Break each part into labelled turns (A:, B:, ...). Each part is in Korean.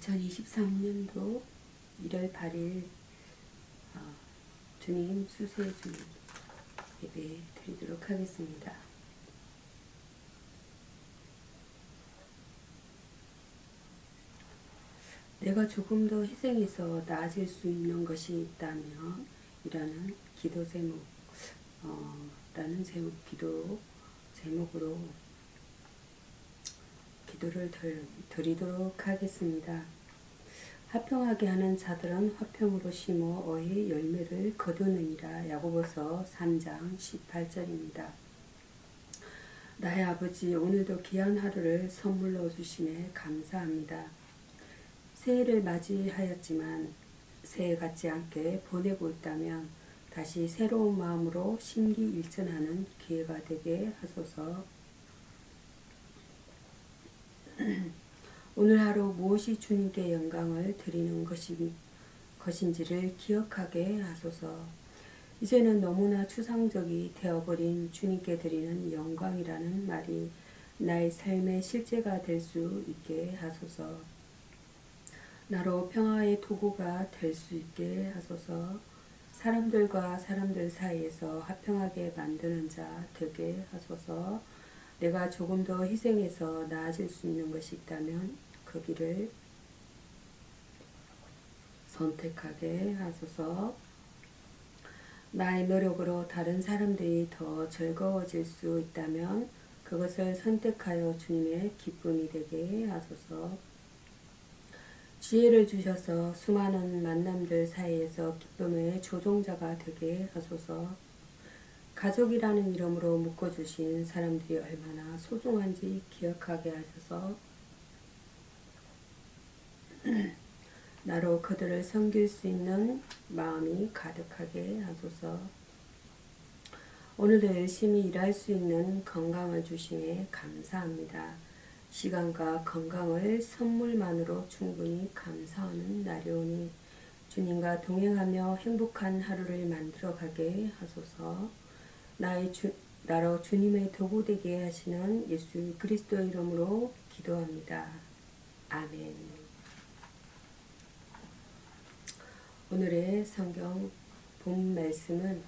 A: 2023년도 1월 8일 주님 수세주 예배 드리도록 하겠습니다. 내가 조금 더 희생해서 나아질 수 있는 것이 있다면 이라는 기도 제목 라는 기도 제목으로 기도를 드리도록 하겠습니다. 화평하게 하는 자들은 화평으로 심어 어의 열매를 거두느니라. 야고보서 3장 18절입니다. 나의 아버지, 오늘도 귀한 하루를 선물로 주심에 감사합니다. 새해를 맞이하였지만 새해 같지 않게 보내고 있다면 다시 새로운 마음으로 심기일전하는 기회가 되게 하소서. 오늘 하루 무엇이 주님께 영광을 드리는 것인지를 기억하게 하소서. 이제는 너무나 추상적이 되어버린 주님께 드리는 영광이라는 말이 나의 삶의 실제가 될 수 있게 하소서. 나로 평화의 도구가 될 수 있게 하소서. 사람들과 사람들 사이에서 화평하게 만드는 자 되게 하소서. 내가 조금 더 희생해서 나아질 수 있는 것이 있다면 그 길을 선택하게 하소서. 나의 노력으로 다른 사람들이 더 즐거워질 수 있다면 그것을 선택하여 주님의 기쁨이 되게 하소서. 지혜를 주셔서 수많은 만남들 사이에서 기쁨의 조종자가 되게 하소서. 가족이라는 이름으로 묶어주신 사람들이 얼마나 소중한지 기억하게 하셔서 나로 그들을 섬길 수 있는 마음이 가득하게 하소서. 오늘도 열심히 일할 수 있는 건강을 주심에 감사합니다. 시간과 건강을 선물만으로 충분히 감사하는 날이오니 주님과 동행하며 행복한 하루를 만들어가게 하소서. 나로 주님의 도구 되게 하시는 예수 그리스도 이름으로 기도합니다. 아멘. 오늘의 성경 본 말씀은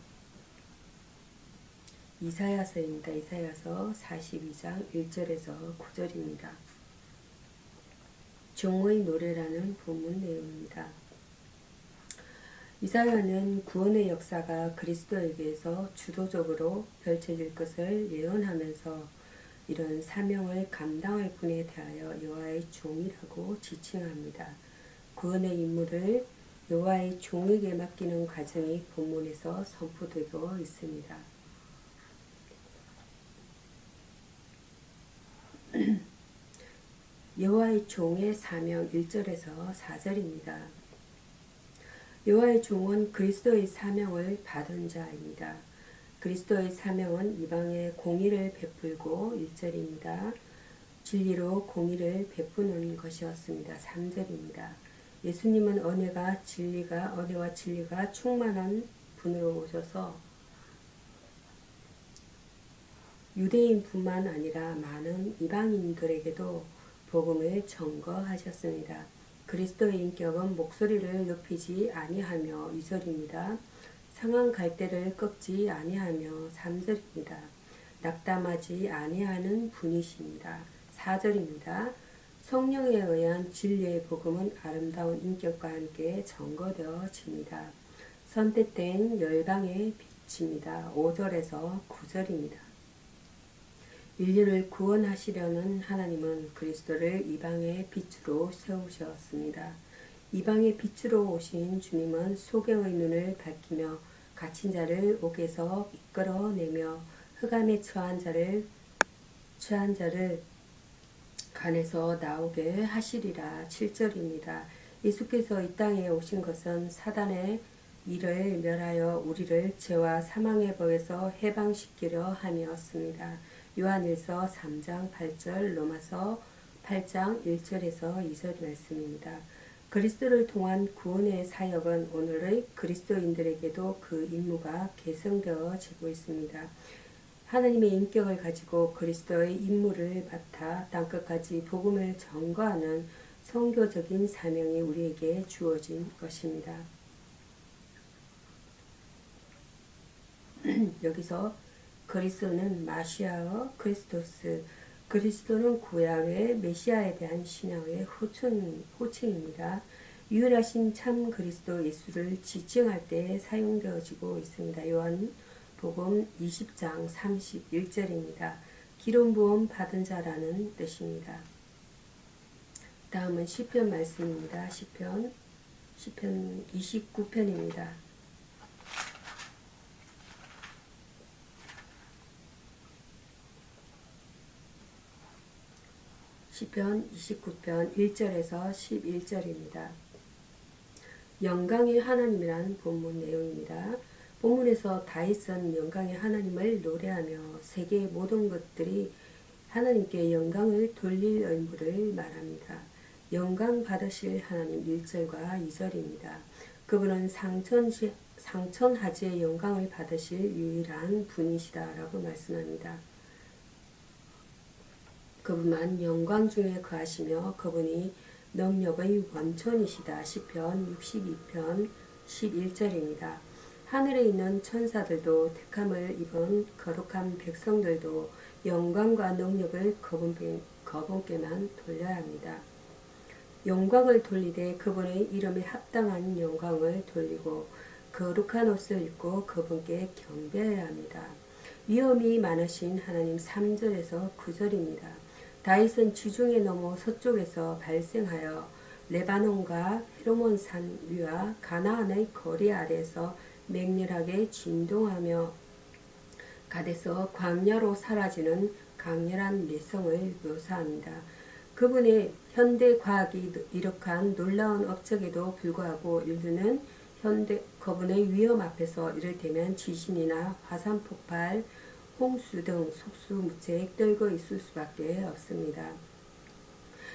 A: 이사야서입니다. 이사야서 42장 1절에서 9절입니다. 종의 노래라는 본문 내용입니다. 이사야는 구원의 역사가 그리스도에게서 주도적으로 펼쳐질 것을 예언하면서 이런 사명을 감당할 분에 대하여 여호와의 종이라고 지칭합니다. 구원의 임무를 여호와의 종에게 맡기는 과정이 본문에서 선포되고 있습니다. 여호와의 종의 사명 1절에서 4절입니다. 여호와의 종은 그리스도의 사명을 받은 자입니다. 그리스도의 사명은 이방에 공의를 베풀고 1절입니다. 진리로 공의를 베푸는 것이었습니다. 3절입니다. 예수님은 은혜와 진리가 충만한 분으로 오셔서 유대인뿐만 아니라 많은 이방인들에게도 복음을 전거하셨습니다. 그리스도의 인격은 목소리를 높이지 아니하며 2절입니다. 상한 갈대를 꺾지 아니하며 3절입니다. 낙담하지 아니하는 분이십니다. 4절입니다. 성령에 의한 진리의 복음은 아름다운 인격과 함께 전거되어집니다. 선택된 열방의 빛입니다. 5절에서 9절입니다. 인류를 구원하시려는 하나님은 그리스도를 이방의 빛으로 세우셨습니다. 이방의 빛으로 오신 주님은 소경의 눈을 밝히며 갇힌 자를 옥에서 이끌어내며 흑암에 처한 자를 간에서 나오게 하시리라. 7절입니다. 예수께서 이 땅에 오신 것은 사단의 일을 멸하여 우리를 죄와 사망의 법에서 해방시키려 함이었습니다. 요한일서 3장 8절, 로마서 8장 1절에서 2절 말씀입니다. 그리스도를 통한 구원의 사역은 오늘의 그리스도인들에게도 그 임무가 계승되어지고 있습니다. 하나님의 인격을 가지고 그리스도의 임무를 맡아 땅끝까지 복음을 전거하는 선교적인 사명이 우리에게 주어진 것입니다. 여기서 그리스도는 마시아어 크리스토스, 그리스도는 구약의 메시아에 대한 신앙의 호칭입니다. 유일하신 참 그리스도 예수를 지칭할 때 사용되어지고 있습니다. 요한복음 20장 31절입니다. 기름 부음 받은 자라는 뜻입니다. 다음은 시편 말씀입니다. 시편 29편입니다. 시편 29편 1절에서 11절입니다. 영광의 하나님이란 본문 내용입니다. 본문에서 다윗은 영광의 하나님을 노래하며 세계의 모든 것들이 하나님께 영광을 돌릴 의무를 말합니다. 영광 받으실 하나님 1절과 2절입니다. 그분은 상천하지의 영광을 받으실 유일한 분이시다라고 말씀합니다. 그분만 영광 중에 거하시며 그분이 능력의 원천이시다. 시편 62편 11절입니다. 하늘에 있는 천사들도 택함을 입은 거룩한 백성들도 영광과 능력을 그분께만 돌려야 합니다. 영광을 돌리되 그분의 이름에 합당한 영광을 돌리고 거룩한 옷을 입고 그분께 경배해야 합니다. 위엄이 많으신 하나님 3절에서 9절입니다. 다윗은 지중해 너머 서쪽에서 발생하여 레바논과 헤르몬산 위와 가나안의 거리 아래에서 맹렬하게 진동하며 갓에서 광야로 사라지는 강렬한 내성을 묘사합니다. 그분의 현대 과학이 이룩한 놀라운 업적에도 불구하고 인류는 그분의 위험 앞에서 이를테면 지진이나 화산 폭발, 홍수 등 속수무책 떨고 있을 수밖에 없습니다.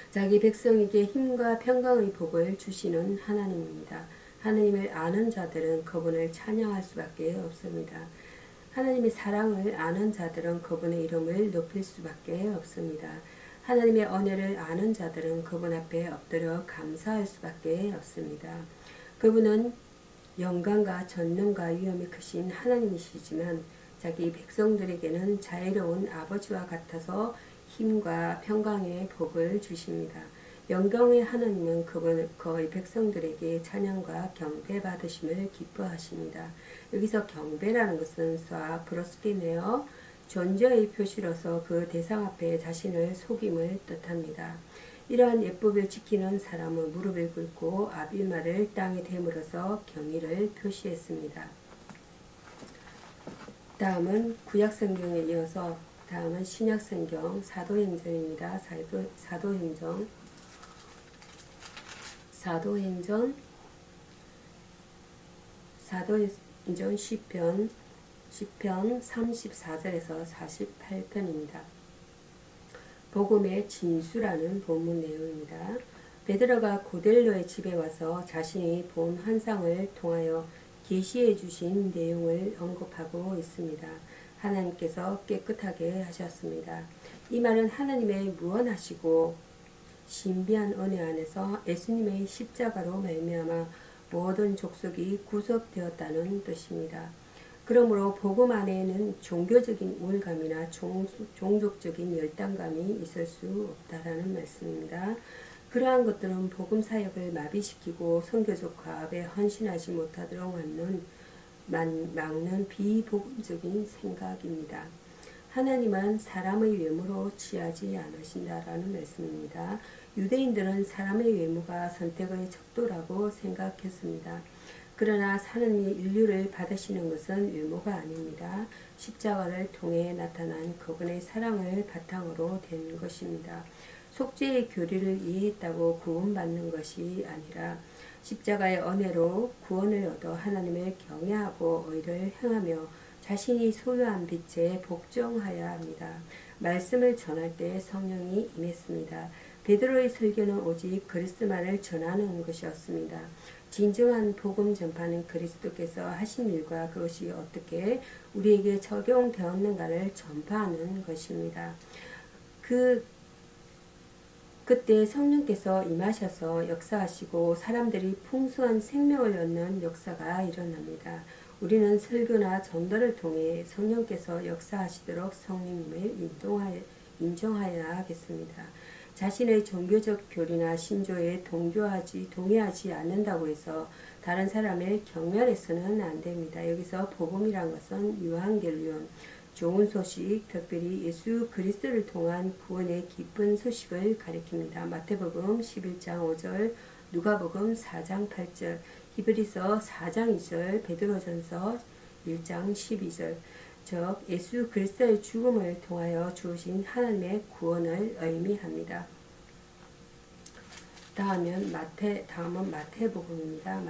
A: 자기 백성에게 힘과 평강의 복을 주시는 하나님입니다. 하나님을 아는 자들은 그분을 찬양할 수밖에 없습니다. 하나님의 사랑을 아는 자들은 그분의 이름을 높일 수밖에 없습니다. 하나님의 은혜를 아는 자들은 그분 앞에 엎드려 감사할 수밖에 없습니다. 그분은 영광과 전능과 위엄이 크신 하나님이시지만 자기 백성들에게는 자애로운 아버지와 같아서 힘과 평강의 복을 주십니다. 영광의 하나님은 그의 백성들에게 찬양과 경배 받으심을 기뻐하십니다. 여기서 경배라는 것은 프로스키네어 존재의 표시로서 그 대상 앞에 자신을 속임을 뜻합니다. 이러한 예법을 지키는 사람은 무릎을 꿇고 아비마를 땅에 대물어서 경의를 표시했습니다. 다음은 구약성경에 이어서 다음은 신약성경 사도행전입니다. 사도행전 시편 34절에서 48편입니다. 복음의 진수라는 본문 내용입니다. 베드로가 고넬로의 집에 와서 자신이 본 환상을 통하여 계시해 주신 내용을 언급하고 있습니다. 하나님께서 깨끗하게 하셨습니다. 이 말은 하나님의 무한하시고 신비한 은혜 안에서 예수님의 십자가로 말미암아 모든 족속이 구속되었다는 뜻입니다. 그러므로 복음 안에는 종교적인 우월감이나 종족적인 열당감이 있을 수 없다라는 말씀입니다. 그러한 것들은 복음 사역을 마비시키고 선교적 과업에 헌신하지 못하도록 막는 비복음적인 생각입니다. 하나님은 사람의 외모로 취하지 않으신다라는 말씀입니다. 유대인들은 사람의 외모가 선택의 척도라고 생각했습니다. 그러나 하나님이 인류를 받으시는 것은 외모가 아닙니다. 십자가를 통해 나타난 그분의 사랑을 바탕으로 된 것입니다. 속죄의 교리를 이해했다고 구원받는 것이 아니라 십자가의 은혜로 구원을 얻어 하나님을 경외하고 의를 행하며 자신이 소유한 빛에 복종하여야 합니다. 말씀을 전할 때 성령이 임했습니다. 베드로의 설교는 오직 그리스도만을 전하는 것이었습니다. 진정한 복음 전파는 그리스도께서 하신 일과 그것이 어떻게 우리에게 적용되었는가를 전파하는 것입니다. 그때 성령께서 임하셔서 역사하시고 사람들이 풍성한 생명을 얻는 역사가 일어납니다. 우리는 설교나 전도를 통해 성령께서 역사하시도록 성령님을 인정하여야겠습니다. 자신의 종교적 교리나 신조에 동의하지 않는다고 해서 다른 사람을 경멸해서는 안 됩니다. 여기서 복음이란 것은 유한겔리온, 좋은 소식, 특별히 예수 그리스도를 통한 구원의 기쁜 소식을 가리킵니다. 마태복음 11장 5절, 누가복음 4장 8절, 히브리서 4장 2절, 베드로전서 1장 12절, 즉 예수 그리스도의 죽음을 통하여 주신 하나님의 구원을 의미합니다. 다음은 마태복음입니다.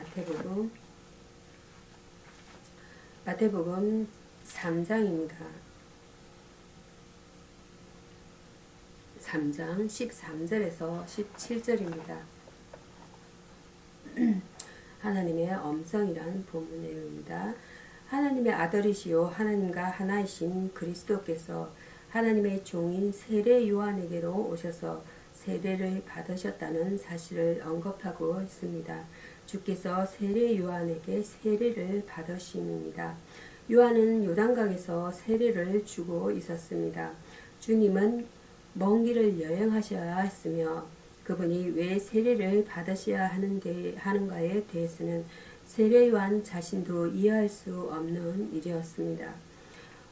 A: 마태복음 3장입니다. 3장 13절에서 17절입니다. 하나님의 엄성이란 본문 내용입니다. 하나님의 아들이시요 하나님과 하나이신 그리스도께서 하나님의 종인 세례 요한에게로 오셔서 세례를 받으셨다는 사실을 언급하고 있습니다. 주께서 세례 요한에게 세례를 받으심입니다. 요한은 요단강에서 세례를 주고 있었습니다. 주님은 먼 길을 여행하셔야 했으며 그분이 왜 세례를 받으셔야 하는가에 대해서는 세례 요한 자신도 이해할 수 없는 일이었습니다.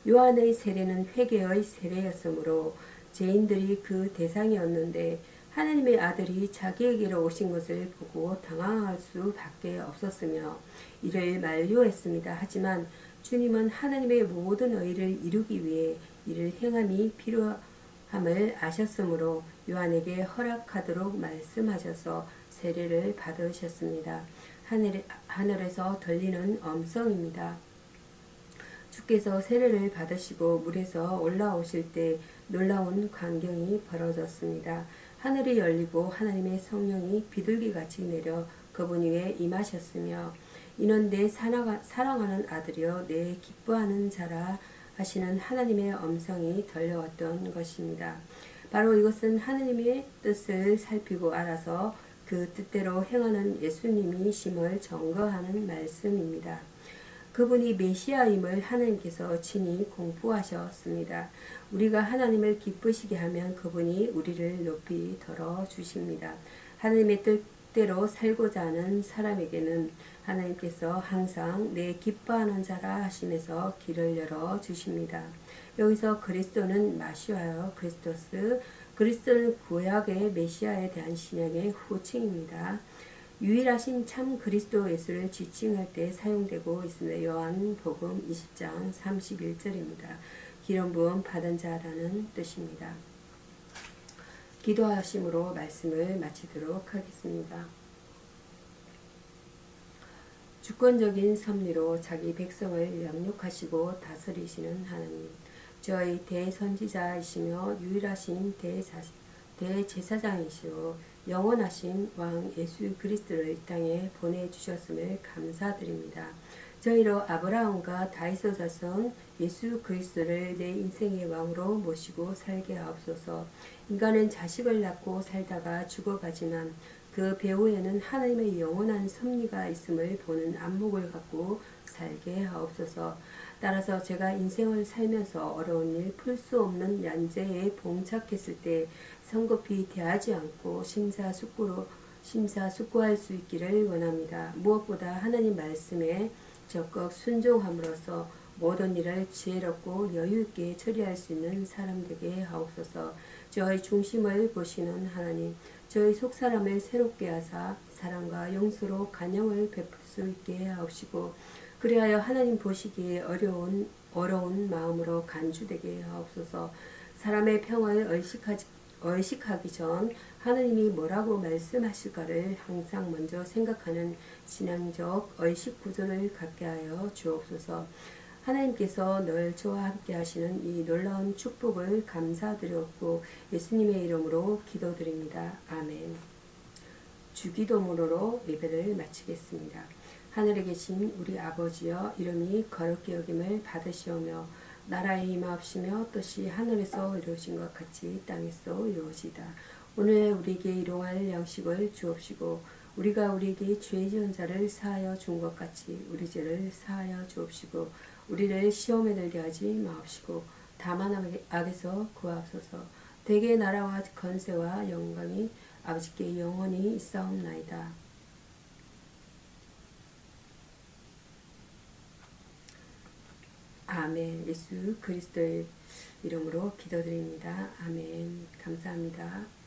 A: 요한의 세례는 회개의 세례였으므로 죄인들이 그 대상이었는데 하나님의 아들이 자기에게로 오신 것을 보고 당황할 수밖에 없었으며 이를 만류했습니다. 하지만 주님은 하나님의 모든 의를 이루기 위해 이를 행함이 필요함을 아셨으므로 요한에게 허락하도록 말씀하셔서 세례를 받으셨습니다. 하늘에서 들리는 음성입니다. 주께서 세례를 받으시고 물에서 올라오실 때 놀라운 광경이 벌어졌습니다. 하늘이 열리고 하나님의 성령이 비둘기같이 내려 그분 위에 임하셨으며 이는 내 사랑하는 아들이여 내 기뻐하는 자라 하시는 하나님의 음성이 들려왔던 것입니다. 바로 이것은 하나님의 뜻을 살피고 알아서 그 뜻대로 행하는 예수님이심을 증거하는 말씀입니다. 그분이 메시아임을 하나님께서 친히 공포하셨습니다. 우리가 하나님을 기쁘시게 하면 그분이 우리를 높이 들어주십니다. 하나님의 뜻대로 살고자 하는 사람에게는 하나님께서 항상 내 기뻐하는 자라 하시면서 길을 열어주십니다. 여기서 그리스도는 마시아요 크리스토스, 그리스도는 구약의 메시아에 대한 신약의 호칭입니다. 유일하신 참 그리스도 예수를 지칭할 때 사용되고 있습니다. 요한복음 20장 31절입니다. 기름 부음 받은 자라는 뜻입니다. 기도하심으로 말씀을 마치도록 하겠습니다. 주권적인 섭리로 자기 백성을 양육하시고 다스리시는 하나님, 저희 대선지자이시며 유일하신 대제사장이시오 영원하신 왕 예수 그리스도를 이 땅에 보내주셨음을 감사드립니다. 저희로 아브라함과 다윗의 자손 예수 그리스도를 내 인생의 왕으로 모시고 살게 하옵소서. 인간은 자식을 낳고 살다가 죽어가지만 그 배후에는 하나님의 영원한 섭리가 있음을 보는 안목을 갖고 살게 하옵소서. 따라서 제가 인생을 살면서 어려운 일, 풀 수 없는 난제에 봉착했을 때 성급히 대하지 않고 심사숙고할 수 있기를 원합니다. 무엇보다 하나님 말씀에 적극 순종함으로써 모든 일을 지혜롭고 여유있게 처리할 수 있는 사람 되게 하옵소서. 저의 중심을 보시는 하나님, 저의 속사람을 새롭게 하사 사랑과 용서로 간영을 베풀 수 있게 하옵시고 그리하여 하나님 보시기에 어려운 마음으로 간주되게 하옵소서. 사람의 평을 의식하기 전 하나님이 뭐라고 말씀하실까를 항상 먼저 생각하는 신앙적 의식 구조를 갖게 하여 주옵소서. 하나님께서 늘 저와 함께 하시는 이 놀라운 축복을 감사드렸고 예수님의 이름으로 기도드립니다. 아멘. 주기도문으로 예배를 마치겠습니다. 하늘에 계신 우리 아버지여, 이름이 거룩히 여김을 받으시오며 나라에 임하옵시며 뜻이 하늘에서 이루어진 것 같이 땅에서 이루어지다. 오늘 우리에게 일용할 양식을 주옵시고 우리가 우리에게 죄 지은 자를 사하여 준 것 같이 우리 죄를 사하여 주옵시고 우리를 시험에 들게 하지 마옵시고 다만 악에서 구하옵소서. 대개 나라와 건세와 영광이 아버지께 영원히 있사옵나이다. 아멘. 예수 그리스도의 이름으로 기도드립니다. 아멘. 감사합니다.